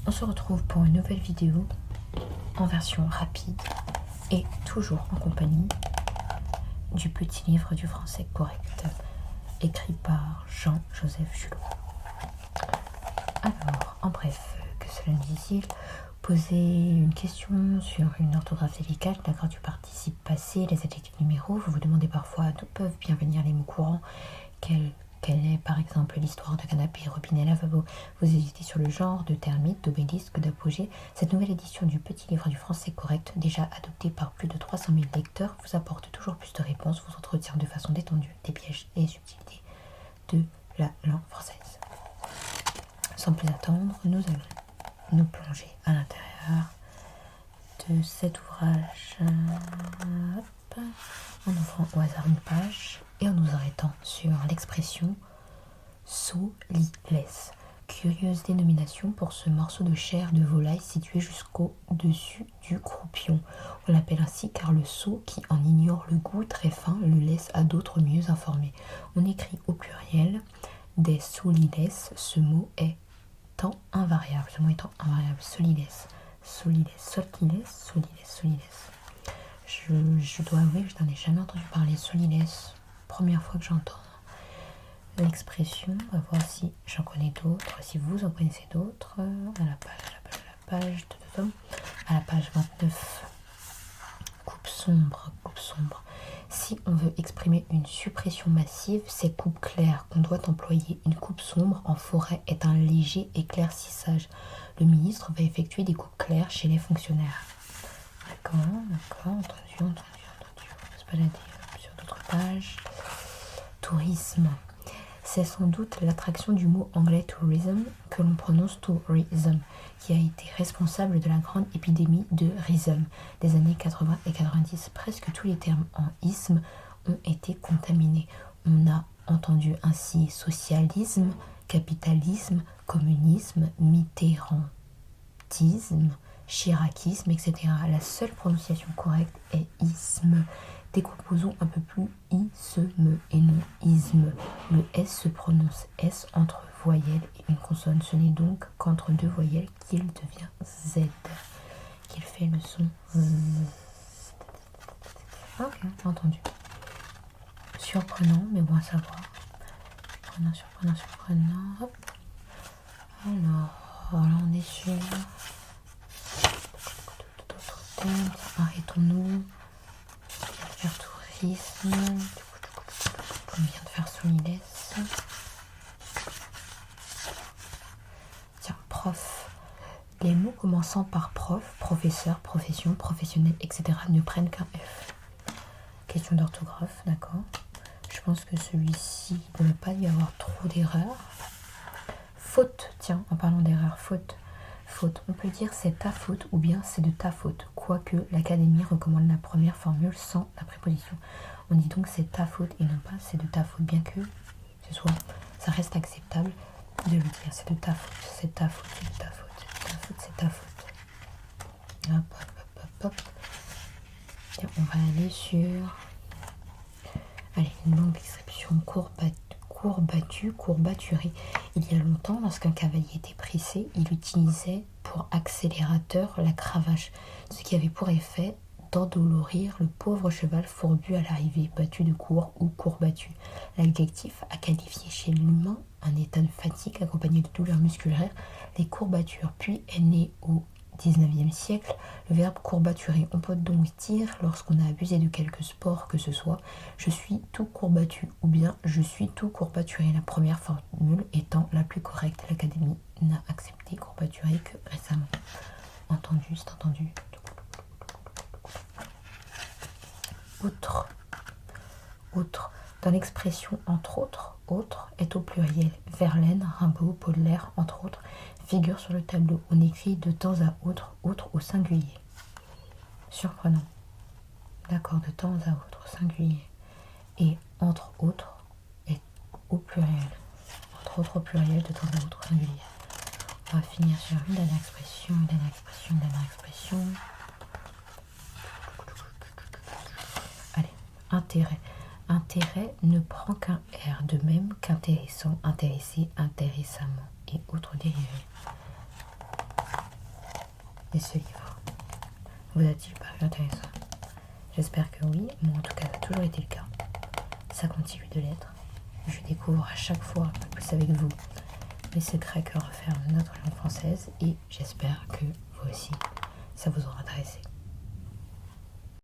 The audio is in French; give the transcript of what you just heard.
On se retrouve pour une nouvelle vidéo en version rapide et toujours en compagnie du petit livre du français correct écrit par Jean-Joseph Julot. Alors, en bref, que cela nous dit-il, posez une question sur une orthographe délicate, la grammaire du participe passé, les adjectifs numéraux. Vous vous demandez parfois d'où peuvent bien venir les mots courants, quelle est par exemple l'histoire de canapé, robinet, lavabo. Vous hésitez sur le genre de termite, d'obélisque, d'apogée. Cette nouvelle édition du petit livre du français correct, déjà adoptée par plus de 300 000 lecteurs, vous apporte toujours plus de réponses, vous entretient de façon détendue des pièges et subtilités de la langue française. Sans plus attendre, nous allons nous plonger à l'intérieur de cet ouvrage en ouvrant au hasard une page et en nous arrêtant sur l'expression solilès. Curieuse dénomination pour ce morceau de chair de volaille situé jusqu'au-dessus du croupion. On l'appelle ainsi car le sot, qui en ignore le goût très fin, le laisse à d'autres mieux informés. On écrit au pluriel des solilès. Ce mot étant invariable. Solilès. Je dois avouer que je n'en ai jamais entendu parler. Solilès. Première fois que j'entends l'expression. On va voir si j'en connais d'autres, si vous en connaissez d'autres. À la page 29. Coupe sombre. Si on veut exprimer une suppression massive, c'est coupe claire qu'on doit employer. Une coupe sombre en forêt est un léger éclaircissage. Le ministre va effectuer des coupes claires chez les fonctionnaires. D'accord, entendu. On va se balader sur d'autres pages. Tourisme. C'est sans doute l'attraction du mot anglais tourism, que l'on prononce tourism, qui a été responsable de la grande épidémie de rhizome des années 80 et 90. Presque tous les termes en isme ont été contaminés. On a entendu ainsi socialisme, capitalisme, communisme, mitterrandisme, chiracisme, etc. La seule prononciation correcte est isme. Décomposons un peu plus isme et non isme. Le S se prononce S entre voyelle et une consonne. Ce n'est donc qu'entre deux voyelles qu'il devient Z, qu'il fait le son Z. Ok, entendu. Surprenant, mais bon à savoir. Surprenant. Hop. Alors là on est sur d'autres thèmes. Arrêtons-nous. Faire tourisme. On vient de faire solilès. Tiens, prof. Les mots commençant par prof, professeur, profession, professionnel, etc. ne prennent qu'un F. Question d'orthographe, d'accord. Je pense que celui-ci ne va pas y avoir trop d'erreurs. Faute, tiens, en parlant d'erreurs, faute. On peut dire c'est ta faute ou bien c'est de ta faute, quoique l'Académie recommande la première formule sans la préposition. On dit donc c'est ta faute et non pas c'est de ta faute, bien que ce soit, ça reste acceptable de le dire. C'est de ta faute, c'est ta faute, c'est de ta faute, c'est de ta faute, c'est ta faute. Hop. Et on va aller sur une longue description courbaturé. Il y a longtemps, lorsqu'un cavalier était pressé, il utilisait pour accélérateur la cravache, ce qui avait pour effet d'endolorir le pauvre cheval fourbu à l'arrivée, battu de court ou courbattu. L'adjectif a qualifié chez l'humain un état de fatigue accompagné de douleurs musculaires, les courbatures. Puis est né au XIXe siècle le verbe courbaturer. On peut donc dire, lorsqu'on a abusé de quelque sport que ce soit, je suis tout courbattu ou bien je suis tout courbaturé. La première formule étant la plus correcte. L'Académie n'a accepté courbaturé que récemment. Entendu, c'est entendu. Autre. Dans l'expression entre autres, autre est au pluriel. Verlaine, Rimbaud, Baudelaire, entre autres, figure sur le tableau. On écrit de temps à autre, autre au singulier. Surprenant. D'accord, de temps à autre, au singulier. Et entre autres est au pluriel. Entre autres au pluriel, de temps à autre, au singulier. On va finir sur une dernière expression. Allez, intérêt. Intérêt ne prend qu'un R, de même qu'intéressant, intéressé, intéressamment et autres dérivés. Et ce livre vous a-t-il paru intéressant? J'espère que oui, moi en tout cas ça a toujours été le cas. Ça continue de l'être. Je découvre à chaque fois un peu plus avec vous les secrets que referme notre langue française et j'espère que vous aussi ça vous aura intéressé.